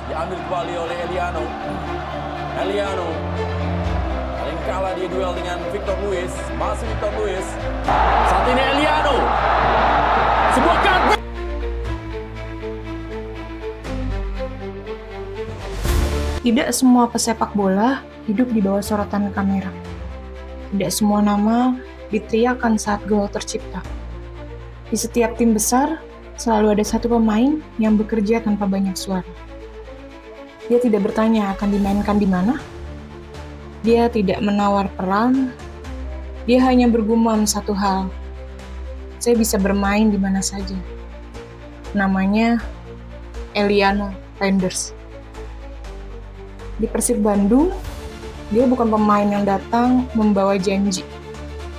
Diambil kembali oleh Eliano. Eliano paling kalah di duel dengan Victor Luis. Masih Victor Luis. Saat ini Eliano. Sebuah cutback. Tidak semua pesepak bola hidup di bawah sorotan kamera. Tidak semua nama diteriakan saat gol tercipta. Di setiap tim besar, selalu ada satu pemain yang bekerja tanpa banyak suara. Dia tidak bertanya akan dimainkan di mana. Dia tidak menawar peran. Dia hanya bergumam satu hal. Saya bisa bermain di mana saja. Namanya Eliano Reinders. Di Persib Bandung, dia bukan pemain yang datang membawa janji.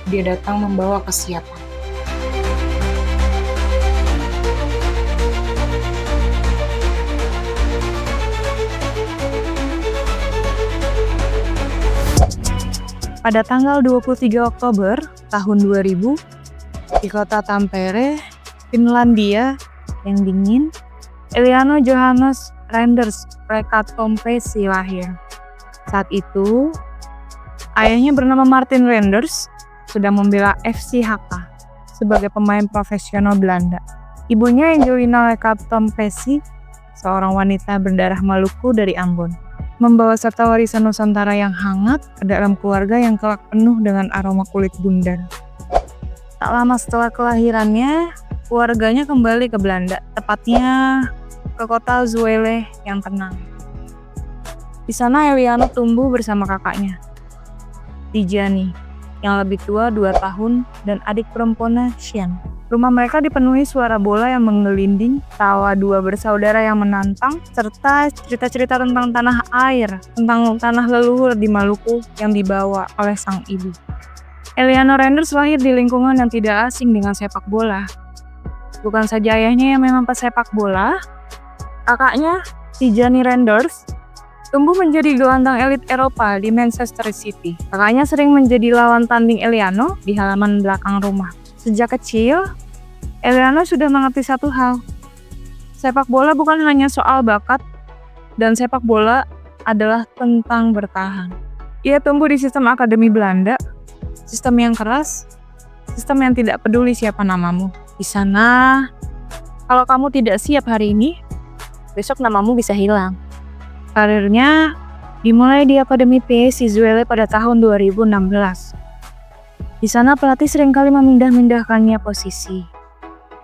Dia datang membawa kesiapan. Pada tanggal 23 Oktober tahun 2000, di kota Tampere, Finlandia yang dingin, Eliano Johannes Reinders Rekatompesi lahir. Saat itu, ayahnya bernama Martin Reinders sedang membela FC Haka sebagai pemain profesional Belanda. Ibunya Angelina Rekatompesi, seorang wanita berdarah Maluku dari Ambon, membawa serta warisan Nusantara yang hangat ke dalam keluarga yang kelak penuh dengan aroma kulit bundar. Tak lama setelah kelahirannya, keluarganya kembali ke Belanda, tepatnya ke kota Zwolle yang tenang. Di sana Eliano tumbuh bersama kakaknya, Tijani, yang lebih tua 2 tahun, dan adik perempuannya Shen. Rumah mereka dipenuhi suara bola yang menggelinding, tawa dua bersaudara yang menantang, serta cerita-cerita tentang tanah air, tentang tanah leluhur di Maluku yang dibawa oleh sang ibu. Eliano Reinders lahir di lingkungan yang tidak asing dengan sepak bola. Bukan saja ayahnya yang memang pesepak bola, kakaknya, Tijani Reinders, tumbuh menjadi gelandang elit Eropa di Manchester City. Kakaknya sering menjadi lawan tanding Eliano di halaman belakang rumah. Sejak kecil, Eliano sudah mengerti satu hal. Sepak bola bukan hanya soal bakat, dan sepak bola adalah tentang bertahan. Ia tumbuh di sistem akademi Belanda, sistem yang keras, sistem yang tidak peduli siapa namamu. Di sana, kalau kamu tidak siap hari ini, besok namamu bisa hilang. Karirnya dimulai di Akademi PSI Zwolle pada tahun 2016. Di sana pelatih seringkali memindah-mindahkannya posisi.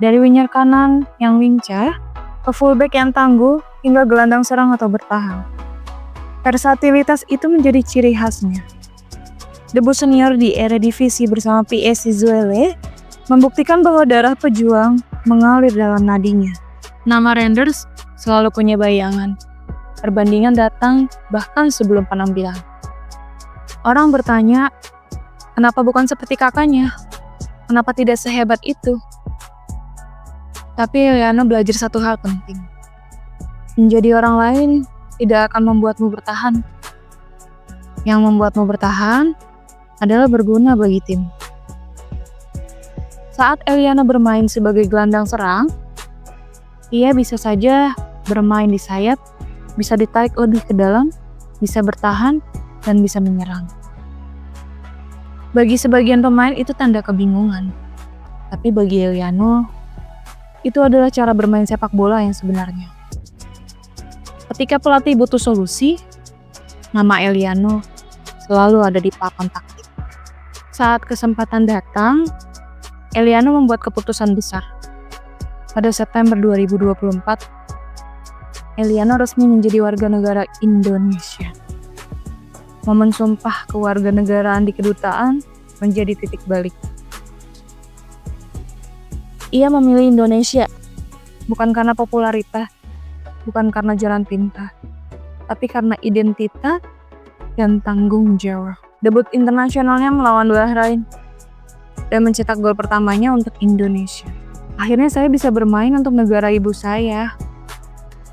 Dari winger kanan yang lincah, ke fullback yang tangguh, hingga gelandang serang atau bertahan. Versatilitas itu menjadi ciri khasnya. Debut senior di Eredivisie bersama PSI Zwolle membuktikan bahwa darah pejuang mengalir dalam nadinya. Nama Reinders selalu punya bayangan. Perbandingan datang bahkan sebelum penampilan. Orang bertanya, kenapa bukan seperti kakaknya? Kenapa tidak sehebat itu? Tapi Eliano belajar satu hal penting. Menjadi orang lain tidak akan membuatmu bertahan. Yang membuatmu bertahan adalah berguna bagi tim. Saat Eliano bermain sebagai gelandang serang, ia bisa saja bermain di sayap, bisa ditarik lebih ke dalam, bisa bertahan, dan bisa menyerang. Bagi sebagian pemain itu tanda kebingungan. Tapi bagi Eliano, itu adalah cara bermain sepak bola yang sebenarnya. Ketika pelatih butuh solusi, nama Eliano selalu ada di papan taktik. Saat kesempatan datang, Eliano membuat keputusan besar. Pada September 2024, Eliano resmi menjadi warga negara Indonesia. Momen sumpah kewarganegaraan di kedutaan menjadi titik balik. Ia memilih Indonesia, bukan karena popularitas, bukan karena jalan pintas, tapi karena identitas dan tanggung jawab. Debut internasionalnya melawan Bahrain dan mencetak gol pertamanya untuk Indonesia. Akhirnya saya bisa bermain untuk negara ibu saya.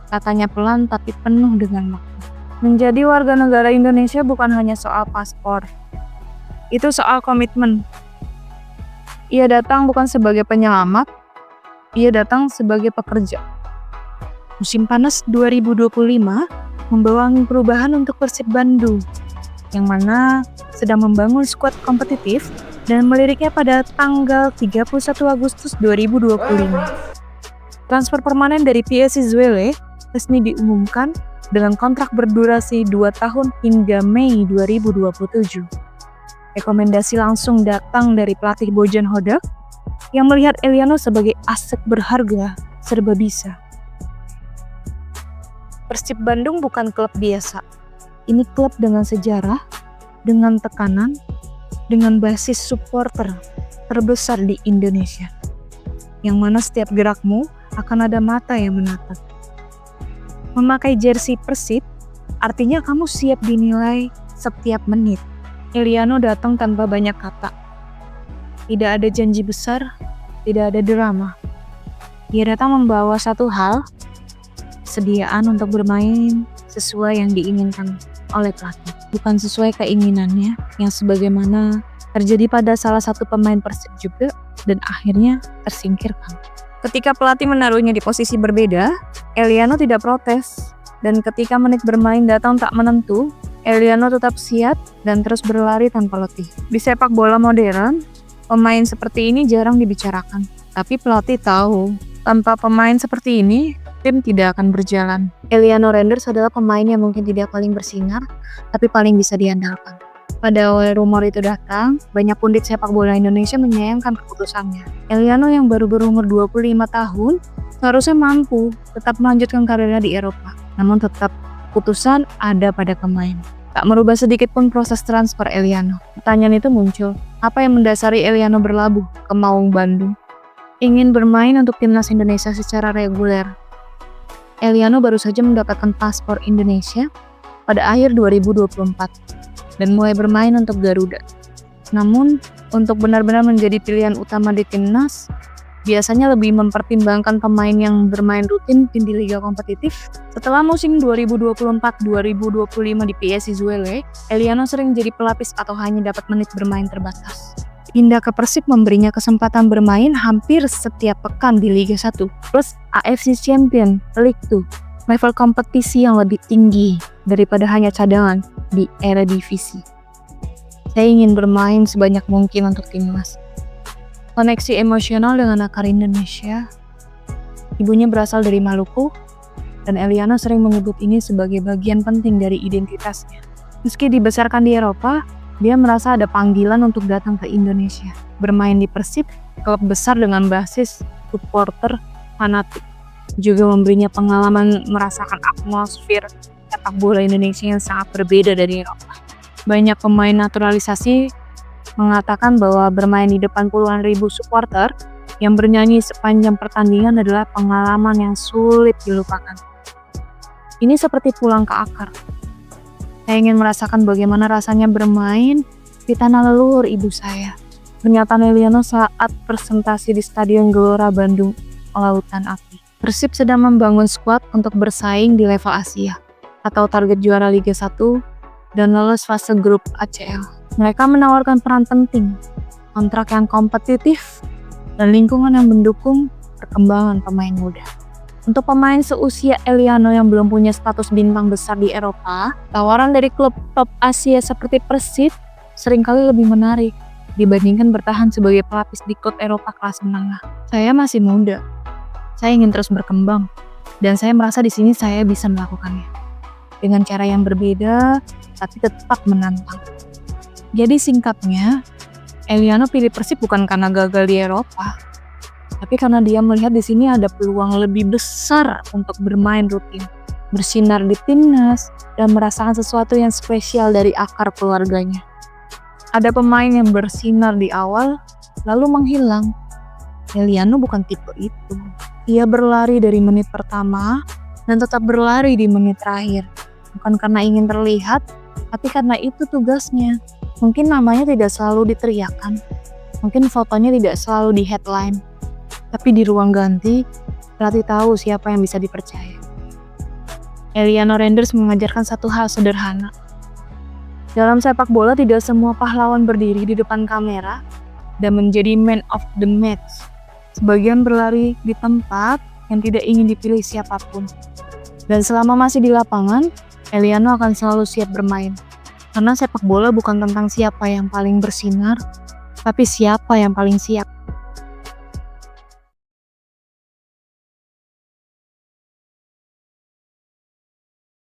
Katanya pelan tapi penuh dengan makna. Menjadi warga negara Indonesia bukan hanya soal paspor. Itu soal komitmen. Ia datang bukan sebagai penyelamat, ia datang sebagai pekerja. Musim panas 2025 membawa angin perubahan untuk Persib Bandung, yang mana sedang membangun skuad kompetitif dan meliriknya pada tanggal 31 Agustus 2025. Transfer permanen dari PSSI Zwolle resmi diumumkan dengan kontrak berdurasi 2 tahun hingga Mei 2027. Rekomendasi langsung datang dari pelatih Bojan Hodak yang melihat Eliano sebagai aset berharga serba bisa. Persib Bandung bukan klub biasa. Ini klub dengan sejarah, dengan tekanan, dengan basis supporter terbesar di Indonesia. Yang mana setiap gerakmu akan ada mata yang menatap. Memakai jersey Persib artinya kamu siap dinilai setiap menit. Eliano datang tanpa banyak kata. Tidak ada janji besar, tidak ada drama. Dia datang membawa satu hal, kesediaan untuk bermain sesuai yang diinginkan oleh pelatih. Bukan sesuai keinginannya yang sebagaimana terjadi pada salah satu pemain Persib juga dan akhirnya tersingkirkan. Ketika pelatih menaruhnya di posisi berbeda, Eliano tidak protes. Dan ketika menit bermain datang tak menentu, Eliano tetap siap dan terus berlari tanpa letih. Di sepak bola modern, pemain seperti ini jarang dibicarakan. Tapi pelatih tahu, tanpa pemain seperti ini, tim tidak akan berjalan. Eliano Renders adalah pemain yang mungkin tidak paling bersinar, tapi paling bisa diandalkan. Pada awal rumor itu datang, banyak pundit sepak bola Indonesia menyayangkan keputusannya. Eliano yang baru berumur 25 tahun, seharusnya mampu tetap melanjutkan karirnya di Eropa. Namun tetap keputusan ada pada pemain. Tak merubah sedikit pun proses transfer Eliano. Pertanyaan itu muncul, apa yang mendasari Eliano berlabuh ke Maung Bandung? Ingin bermain untuk timnas Indonesia secara reguler. Eliano baru saja mendapatkan paspor Indonesia pada akhir 2024 dan mulai bermain untuk Garuda. Namun, untuk benar-benar menjadi pilihan utama di timnas, biasanya lebih mempertimbangkan pemain yang bermain rutin di liga kompetitif. Setelah musim 2024-2025 di PSSI Zwolle, Eliano sering jadi pelapis atau hanya dapat menit bermain terbatas. Pindah ke Persib memberinya kesempatan bermain hampir setiap pekan di Liga 1, plus AFC Champions League 2, level kompetisi yang lebih tinggi daripada hanya cadangan di era divisi. Saya ingin bermain sebanyak mungkin untuk timnas. Koneksi emosional dengan akar Indonesia. Ibunya berasal dari Maluku, dan Eliano sering menyebut ini sebagai bagian penting dari identitasnya. Meski dibesarkan di Eropa, dia merasa ada panggilan untuk datang ke Indonesia. Bermain di Persib, klub besar dengan basis supporter fanatik, juga memberinya pengalaman merasakan atmosfer sepak bola Indonesia yang sangat berbeda dari Eropa. Banyak pemain naturalisasi mengatakan bahwa bermain di depan puluhan ribu supporter yang bernyanyi sepanjang pertandingan adalah pengalaman yang sulit dilupakan. Ini seperti pulang ke akar. Saya ingin merasakan bagaimana rasanya bermain di tanah leluhur ibu saya. Pernyataan Eliano saat presentasi di Stadion Gelora Bandung Lautan Api. Persib sedang membangun skuad untuk bersaing di level Asia atau target juara Liga 1 dan lolos fase grup ACL. Mereka menawarkan peran penting, kontrak yang kompetitif, dan lingkungan yang mendukung perkembangan pemain muda. Untuk pemain seusia Eliano yang belum punya status bintang besar di Eropa, tawaran dari klub top Asia seperti Persib seringkali lebih menarik dibandingkan bertahan sebagai pelapis di klub Eropa kelas menengah. Saya masih muda, saya ingin terus berkembang, dan saya merasa di sini saya bisa melakukannya dengan cara yang berbeda, tapi tetap menantang. Jadi singkatnya, Eliano pilih Persib bukan karena gagal di Eropa, tapi karena dia melihat di sini ada peluang lebih besar untuk bermain rutin, bersinar di timnas, dan merasakan sesuatu yang spesial dari akar keluarganya. Ada pemain yang bersinar di awal, lalu menghilang. Eliano bukan tipe itu. Ia berlari dari menit pertama, dan tetap berlari di menit terakhir. Bukan karena ingin terlihat, tapi karena itu tugasnya. Mungkin namanya tidak selalu diteriakan, mungkin fotonya tidak selalu di headline, tapi di ruang ganti, pelatih tahu siapa yang bisa dipercaya. Eliano Renders mengajarkan satu hal sederhana. Dalam sepak bola tidak semua pahlawan berdiri di depan kamera dan menjadi man of the match. Sebagian berlari di tempat yang tidak ingin dipilih siapapun. Dan selama masih di lapangan, Eliano akan selalu siap bermain. Karena sepak bola bukan tentang siapa yang paling bersinar, tapi siapa yang paling siap.